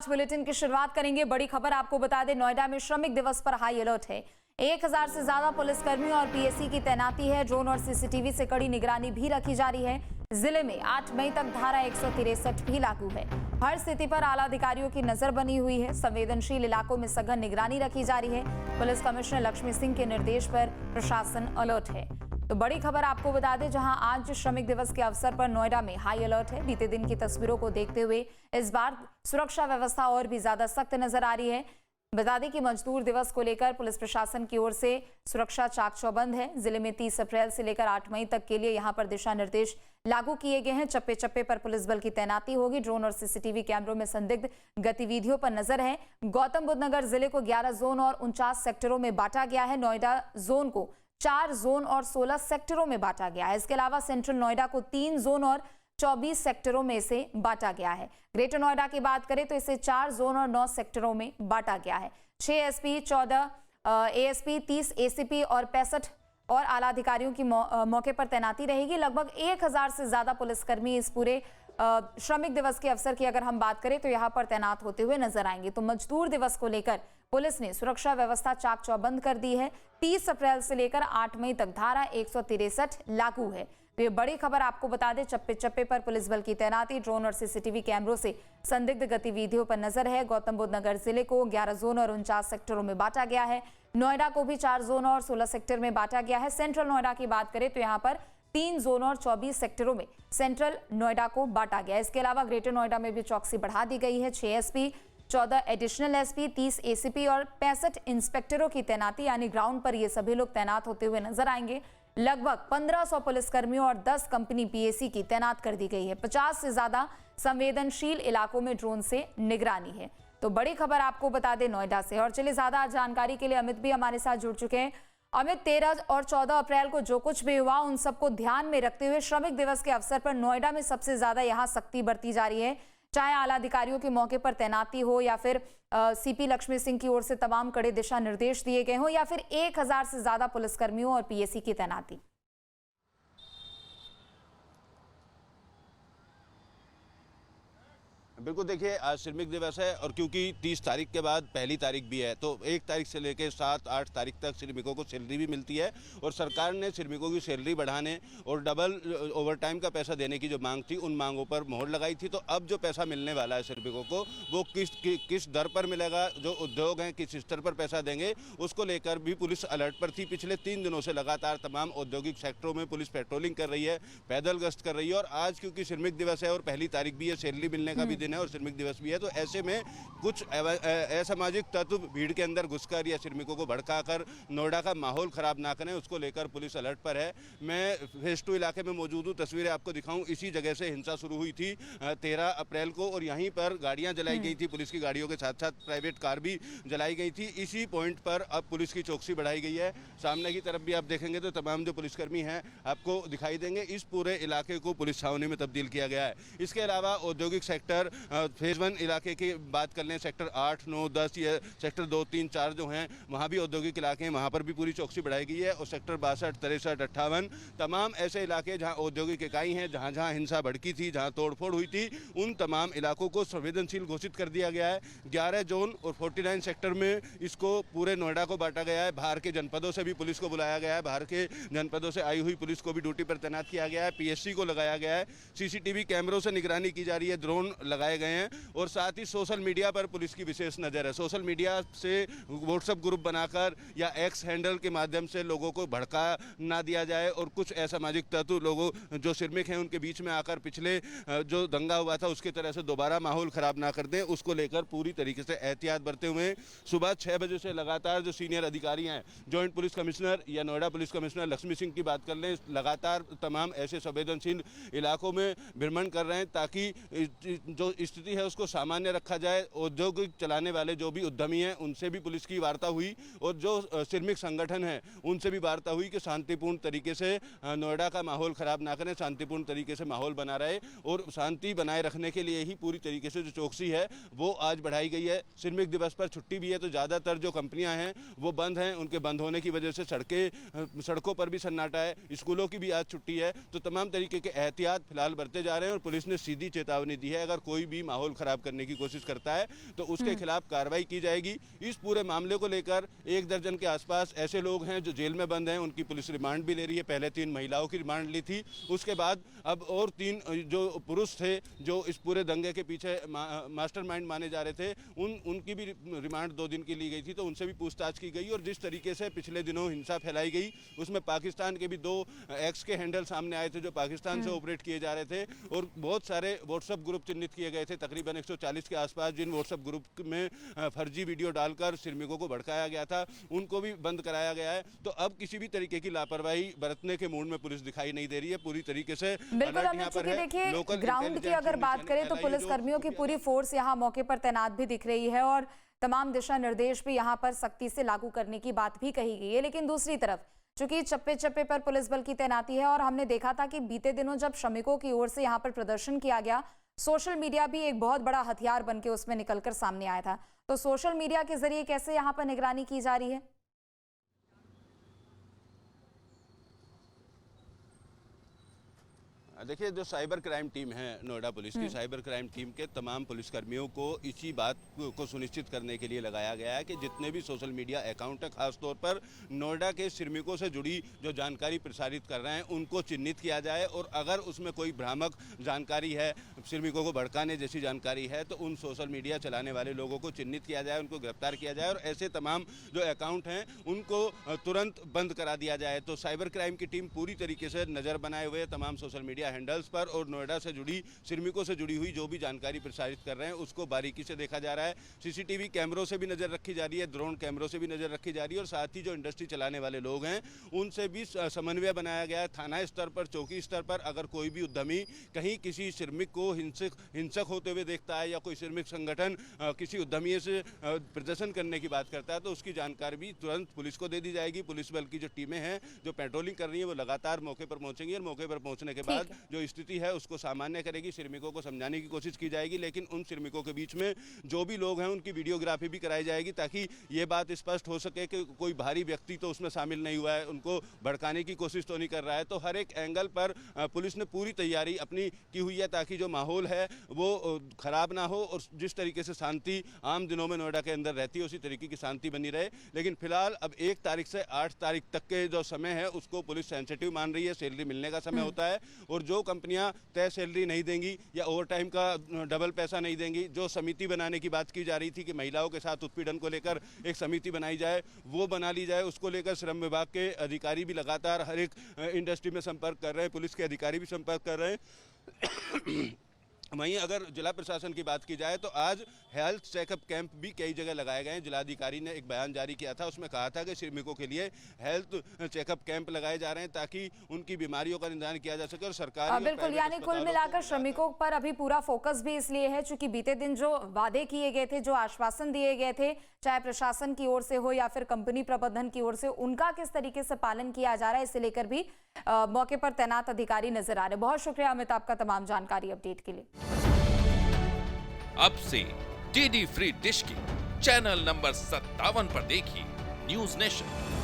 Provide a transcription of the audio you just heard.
Bulletin की शुरुआत करेंगे। बड़ी खबर आपको बता दें, नोएडा में श्रमिक दिवस पर हाई अलर्ट है। 1000 से ज्यादा पुलिसकर्मियों और पीएसी की तैनाती है। ड्रोन और सीसीटीवी से कड़ी निगरानी भी रखी जा रही है। जिले में 8 मई तक धारा 163 भी लागू है। हर स्थिति पर आला अधिकारियों की नजर बनी हुई है। संवेदनशील इलाकों में सघन निगरानी रखी जा रही है। पुलिस कमिश्नर लक्ष्मी सिंह के निर्देश पर प्रशासन अलर्ट है। तो बड़ी खबर आपको बता दें, जहां आज श्रमिक दिवस के अवसर पर नोएडा में हाई अलर्ट है। बीते दिन की तस्वीरों को देखते हुए इस बार सुरक्षा व्यवस्था और भी ज्यादा सख्त नजर आ रही है। बता दें कि मजदूर दिवस को लेकर पुलिस प्रशासन की ओर से सुरक्षा चाक चौबंद है। जिले में 30 अप्रैल से लेकर 8 मई तक के लिए यहां पर दिशा निर्देश लागू किए गए हैं। चप्पे चप्पे पर पुलिस बल की तैनाती होगी। ड्रोन और सीसीटीवी कैमरों में संदिग्ध गतिविधियों पर नजर है। गौतम बुद्ध नगर जिले को 11 जोन और 49 सेक्टरों में बांटा गया है। नोएडा जोन को 4 जोन और 16 सेक्टरों में बांटा गया है। इसके अलावा सेंट्रल नोएडा को 3 जोन और 24 सेक्टरों में इसे बांटा गया है। ग्रेटर नोएडा की बात करें तो इसे 4 जोन और 9 सेक्टरों में बांटा गया है। 6 एसपी, 14 एएसपी, 30 एसीपी और 65 और आला अधिकारियों की मौके पर तैनाती रहेगी। लगभग 1000 से ज्यादा पुलिसकर्मी इस पूरे श्रमिक दिवस के अवसर की अगर हम बात करें तो यहाँ पर तैनात होते हुए नजर आएंगे। तो मजदूर दिवस को लेकर पुलिस ने सुरक्षा व्यवस्था चाक चौबंद कर दी है। 30 अप्रैल से लेकर 8 मई तक धारा 163 लागू है। तो ये बड़ी खबर आपको बता दें, चप्पे चप्पे पर पुलिस बल की तैनाती, ड्रोन और सीसीटीवी कैमरों से संदिग्ध गतिविधियों पर नजर है। गौतम बुद्ध नगर जिले को 11 जोन और 49 सेक्टरों में बांटा गया है। नोएडा को भी 4 जोन और 16 सेक्टर में बांटा गया है। सेंट्रल नोएडा की बात करें तो यहाँ पर 3 जोन और 24 सेक्टरों में सेंट्रल नोएडा को बांटा गया है। इसके अलावा ग्रेटर नोएडा में भी चौकसी बढ़ा दी गई है। 6 एसपी, 14 एडिशनल एसपी, 30 एसीपी और 65 इंस्पेक्टरों की तैनाती, यानी ग्राउंड पर ये सभी लोग तैनात होते हुए नजर आएंगे। लगभग 1500 पुलिसकर्मियों और 10 कंपनी पीएसी की तैनात कर दी गई है। 50 से ज्यादा संवेदनशील इलाकों में ड्रोन से निगरानी है। तो बड़ी खबर आपको बता दें नोएडा से। और चलिए ज्यादा जानकारी के लिए अमित भी हमारे साथ जुड़ चुके हैं। अमित, 13 और 14 अप्रैल को जो कुछ भी हुआ उन सबको ध्यान में रखते हुए श्रमिक दिवस के अवसर पर नोएडा में सबसे ज्यादा यहाँ सख्ती बरती जा रही है, चाहे आला अधिकारियों के मौके पर तैनाती हो या फिर सीपी लक्ष्मी सिंह की ओर से तमाम कड़े दिशा निर्देश दिए गए हों या फिर 1000 से ज्यादा पुलिसकर्मियों और पीएसी की तैनाती। बिल्कुल, देखिए आज श्रमिक दिवस है और क्योंकि 30 तारीख के बाद पहली तारीख भी है तो 1 तारीख से लेकर 7-8 तारीख तक श्रमिकों को सैलरी भी मिलती है। और सरकार ने श्रमिकों की सैलरी बढ़ाने और डबल ओवरटाइम का पैसा देने की जो मांग थी उन मांगों पर मोहर लगाई थी। तो अब जो पैसा मिलने वाला है श्रमिकों को वो किस दर पर मिलेगा, जो उद्योग हैं किस स्तर पर पैसा देंगे, उसको लेकर भी पुलिस अलर्ट पर थी। पिछले 3 दिनों से लगातार तमाम औद्योगिक सेक्टरों में पुलिस पेट्रोलिंग कर रही है, पैदल गश्त कर रही है। और आज क्योंकि श्रमिक दिवस है और पहली तारीख भी है, सैलरी मिलने का भी दिन है और श्रमिक दिवस भी है, तो ऐसे में कुछ असामाजिक तत्व भीड़ के अंदर घुसकर या श्रमिकों को भड़काकर नोएडा का माहौल खराब ना करें, उसको लेकर पुलिस अलर्ट पर है। मैं फेज 2 इलाके में मौजूद हूँ, तस्वीरें आपको दिखाऊं। इसी जगह से हिंसा शुरू हुई थी 13 अप्रैल को और यहीं पर गाड़ियां जलाई गई थी। पुलिस की गाड़ियों के साथ साथ प्राइवेट कार भी जलाई गई थी। इसी पॉइंट पर अब पुलिस की चौकसी बढ़ाई गई है। सामने की तरफ भी आप देखेंगे तो तमाम जो पुलिसकर्मी हैं आपको दिखाई देंगे। इस पूरे इलाके को पुलिस छावनी में तब्दील किया गया है। इसके अलावा औद्योगिक सेक्टर फेज 1 इलाके की बात कर लें, सेक्टर 8, 9, 10 या सेक्टर 2, 3, 4 जो हैं वहाँ भी औद्योगिक इलाके हैं, वहाँ पर भी पूरी चौकसी बढ़ाई गई है। और सेक्टर 62, 63, 58 तमाम ऐसे इलाके जहाँ औद्योगिक इकाई हैं, जहाँ जहाँ हिंसा भड़की थी, जहाँ तोड़फोड़ हुई थी, उन तमाम इलाकों को संवेदनशील घोषित कर दिया गया है। 11 जोन और 49 सेक्टर में इसको पूरे नोएडा को बांटा गया है। बाहर के जनपदों से भी पुलिस को बुलाया गया है, बाहर के जनपदों से आई हुई पुलिस को भी ड्यूटी पर तैनात किया गया है, पीएससी को लगाया गया है, सीसीटीवी कैमरों से निगरानी की जा रही है, ड्रोन लगाए गए हैं। और साथ ही सोशल मीडिया पर पुलिस की विशेष नज़र है। सोशल मीडिया से व्हाट्सएप ग्रुप बनाकर या एक्स हैंडल के माध्यम से लोगों को भड़का ना दिया जाए और कुछ असामाजिक तत्व लोगों जो श्रमिक हैं उनके बीच में आकर पिछले जो दंगा हुआ था उसकी तरह से दोबारा माहौल ख़राब ना कर दें, उसको लेकर पूरी तरीके से एहतियात बरते हुए सुबह 6 बजे से लगातार जो सीनियर अधिकारी हैं, जॉइंट पुलिस कमिश्नर या नोएडा पुलिस कमिश्नर लक्ष्मी सिंह की बात कर लें, लगातार तमाम ऐसे संवेदनशील इलाकों में भ्रमण कर रहे हैं ताकि जो स्थिति है उसको सामान्य रखा जाए। औद्योगिक चलाने वाले जो भी उद्यमी हैं उनसे भी पुलिस की वार्ता हुई और जो श्रमिक संगठन हैं उनसे भी वार्ता हुई कि शांतिपूर्ण तरीके से नोएडा का माहौल ख़राब ना करें, शांतिपूर्ण तरीके से माहौल बना रहे। और शांति बनाए रखने के लिए ही पूरी तरीके से जो चौकसी है वो आज बढ़ाई गई है। श्रमिक दिवस पर छुट्टी भी है तो ज़्यादातर जो कंपनियाँ हैं वो बंद हैं, उनके बंद होने की वजह से सड़कों पर भी सन्नाटा है, स्कूलों की भी आज छुट्टी है। तो तमाम तरीके के एहतियात फिलहाल बरते जा रहे हैं और पुलिस ने सीधी चेतावनी दी है, अगर कोई भी माहौल ख़राब करने की कोशिश करता है तो उसके खिलाफ कार्रवाई की जाएगी। इस पूरे मामले को लेकर 1 दर्जन के आसपास ऐसे लोग हैं जो जेल में बंद हैं, उनकी पुलिस रिमांड भी ले रही है। पहले 3 महिलाओं की रिमांड ली थी, उसके बाद अब और 3 जो पुरुष थे जो इस पूरे दंगे के पीछे मास्टरमाइंड माने जा रहे थे, उनकी भी रिमांड 2 दिन की ली गई थी, तो उनसे भी पूछताछ की गई। और जिस तरीके से पिछले दिनों हिंसा फैलाई गई उसमें पाकिस्तान के भी 2 एक्स के हैंडल सामने आए थे जो पाकिस्तान से ऑपरेट किए जा रहे थे, और बहुत सारे व्हाट्सएप ग्रुप चिन्हित किए गए थे, तकरीबन 140 के आसपास, जिन व्हाट्सएप ग्रुप में फर्जी वीडियो डालकर श्रमिकों को भड़काया गया था, उनको भी बंद कराया गया है। तो अब किसी भी तरीके की लापरवाही बरतने के मूड में पुलिस दिखाई नहीं दे रही है। पूरी तरीके से बिल्कुल अमित जी, देखिए ग्राउंड की अगर बात करें तो पुलिस कर्मियों की पूरी फोर्स यहाँ मौके पर तैनात भी दिख रही है और तमाम दिशा निर्देश भी यहाँ पर सख्ती से लागू करने की बात भी कही गई है। लेकिन दूसरी तरफ चूंकि चप्पे चप्पे पर पुलिस बल की तैनाती है और हमने देखा था कि बीते दिनों जब श्रमिकों की ओर से यहाँ पर प्रदर्शन किया गया, सोशल मीडिया भी एक बहुत बड़ा हथियार बनके उसमें निकलकर सामने आया था। तो सोशल मीडिया के जरिए कैसे यहाँ पर निगरानी की जा रही है? देखिए, जो साइबर क्राइम टीम है नोएडा पुलिस की, साइबर क्राइम टीम के तमाम पुलिसकर्मियों को इसी बात को सुनिश्चित करने के लिए लगाया गया है कि जितने भी सोशल मीडिया अकाउंट है, खासतौर पर नोएडा के श्रमिकों से जुड़ी जो जानकारी प्रसारित कर रहे हैं, उनको चिन्हित किया जाए। और अगर उसमें कोई भ्रामक जानकारी है, श्रमिकों को भड़काने जैसी जानकारी है, तो उन सोशल मीडिया चलाने वाले लोगों को चिन्हित किया जाए, उनको गिरफ्तार किया जाए और ऐसे तमाम जो अकाउंट हैं उनको तुरंत बंद करा दिया जाए। तो साइबर क्राइम की टीम पूरी तरीके से नज़र बनाए हुए तमाम सोशल मीडिया हैंडल्स पर और नोएडा से जुड़ी श्रमिकों से जुड़ी हुई जो भी जानकारी प्रसारित कर रहे हैं उसको बारीकी से देखा जा रहा है। सीसीटीवी कैमरों से भी नज़र रखी जा रही है, ड्रोन कैमरों से भी नज़र रखी जा रही है, और साथ ही जो इंडस्ट्री चलाने वाले लोग हैं उनसे भी समन्वय बनाया गया है। थाना स्तर पर, चौकी स्तर पर अगर कोई भी उद्यमी कहीं किसी श्रमिक को हिंसक होते हुए देखता है या कोई श्रमिक संगठन किसी उद्यमी से प्रदर्शन करने की बात करता है, तो उसकी जानकारी भी तुरंत पुलिस को दे दी जाएगी। पुलिस बल की जो टीमें हैं जो पेट्रोलिंग कर रही हैं वो लगातार मौके पर पहुंचेंगी और मौके पर पहुंचने के बाद जो स्थिति है उसको सामान्य करेगी, श्रमिकों को समझाने की कोशिश की जाएगी। लेकिन उन श्रमिकों के बीच में जो भी लोग हैं उनकी वीडियोग्राफी भी कराई जाएगी ताकि ये बात स्पष्ट हो सके कि कोई बाहरी व्यक्ति तो उसमें शामिल नहीं हुआ है, उनको भड़काने की कोशिश तो नहीं कर रहा है। तो हर एक एंगल पर पुलिस ने पूरी तैयारी अपनी की हुई है ताकि जो माहौल है वो खराब ना हो और जिस तरीके से शांति आम दिनों में नोएडा के अंदर रहती है उसी तरीके की शांति बनी रहे। लेकिन फिलहाल अब 1 तारीख से 8 तारीख तक के जो समय है उसको पुलिस सेंसिटिव मान रही है, सैलरी मिलने का समय होता है, और जो कंपनियां तय सैलरी नहीं देंगी या ओवर टाइम का डबल पैसा नहीं देंगी, जो समिति बनाने की बात की जा रही थी कि महिलाओं के साथ उत्पीड़न को लेकर एक समिति बनाई जाए, वो बना ली जाए, उसको लेकर श्रम विभाग के अधिकारी भी लगातार हर एक इंडस्ट्री में संपर्क कर रहे हैं, पुलिस के अधिकारी भी संपर्क कर रहे हैं। वहीं अगर जिला प्रशासन की बात की जाए तो आज हेल्थ चेकअप कैंप भी कई जगह लगाए गए हैं। जिलाधिकारी ने एक बयान जारी किया था, उसमें कहा था कि श्रमिकों के लिए हेल्थ चेकअप कैंप लगाए जा रहे हैं ताकि उनकी बीमारियों का निदान किया जा सके और सरकार बिल्कुल, यानी कुल मिलाकर श्रमिकों पर अभी पूरा फोकस भी इसलिए है चूंकि बीते दिन जो वादे किए गए थे, जो आश्वासन दिए गए थे, चाहे प्रशासन की ओर से हो या फिर कंपनी प्रबंधन की ओर से, उनका किस तरीके से पालन किया जा रहा है इसे लेकर भी मौके पर तैनात अधिकारी नजर आ रहे हैं। बहुत शुक्रिया अमित आपका तमाम जानकारी अपडेट के लिए। अब से डीडी फ्री डिश की चैनल नंबर 57 पर देखिए न्यूज नेशन।